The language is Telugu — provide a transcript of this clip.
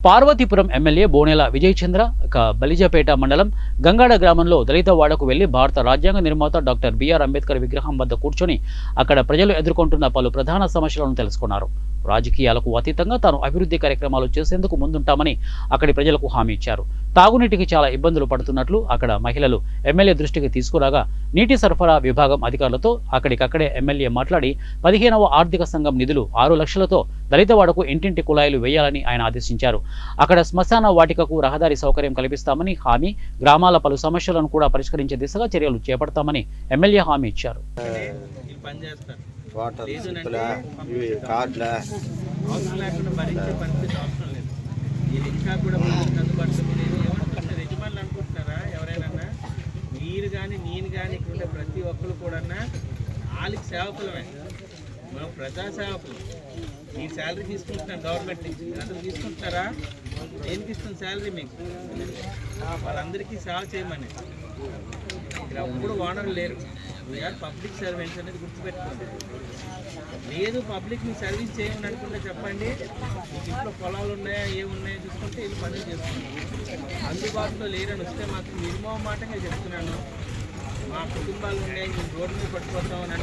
పార్వతీపురం ఎమ్మెల్యే బోనెల విజయ్ చంద్ర బలిజపేట మండలం గంగాడ గ్రామంలో దళిత వాడకు వెళ్లి భారత రాజ్యాంగ నిర్మాత డాక్టర్ బిఆర్ అంబేద్కర్ విగ్రహం వద్ద కూర్చొని అక్కడ ప్రజలు ఎదుర్కొంటున్న పలు ప్రధాన సమస్యలను తెలుసుకున్నారు. రాజకీయాలకు అతీతంగా తాను అభివృద్ధి కార్యక్రమాలు చేసేందుకు ముందుంటామని అక్కడి ప్రజలకు హామీ ఇచ్చారు. తాగునీటికి చాలా ఇబ్బందులు పడుతున్నట్లు అక్కడ మహిళలు ఎమ్మెల్యే దృష్టికి తీసుకురాగా నీటి సరఫరా విభాగం అధికారులతో అక్కడికక్కడే ఎమ్మెల్యే మాట్లాడి 15వ ఆర్థిక సంఘం నిధులు 6 లక్షలతో దళితవాడకు ఇంటింటి కుళాయిలు వేయాలని ఆయన ఆదేశించారు. అక్కడ శ్మశాన వాటికకు రహదారి సౌకర్యం కల్పిస్తామని హామీ, గ్రామాల పలు సమస్యలను కూడా పరిష్కరించే దిశగా చర్యలు చేపడతామని ఎమ్మెల్యే హామీ ఇచ్చారు. మీరు కానీ నేను కానీ ఇక్కడ ప్రతి ఒక్కరు కూడా వాళ్ళకి సేవకులమే, మనం ప్రజా సేవకులు. ఈ శాలరీ తీసుకుంటున్నాను గవర్నమెంట్ నుంచి, అందరూ తీసుకుంటున్నారా? దేనికి ఇస్తుంది శాలరీ? మీకు వాళ్ళందరికీ సేవ చేయమని. ఇక్కడ అప్పుడు ఓనర్లు లేరు, వీఆర్ పబ్లిక్ సర్వెంట్స్ అనేది గుర్తుపెట్టుకోండి. లేదు పబ్లిక్ మీ సర్వీస్ చేయమని అనుకుంటే చెప్పండి, మీకు ఇంట్లో పొలాలు ఉన్నాయా ఏమున్నాయో చూసుకుంటే వీళ్ళు పనులు చేసుకుంటారు. అందుబాటులో లేరని వస్తే మాకు మినిమం మాటగా చెప్తున్నాను, మా కుటుంబాలు ఉన్నాయి, మేము రోడ్డు మీద పట్టుకోతామని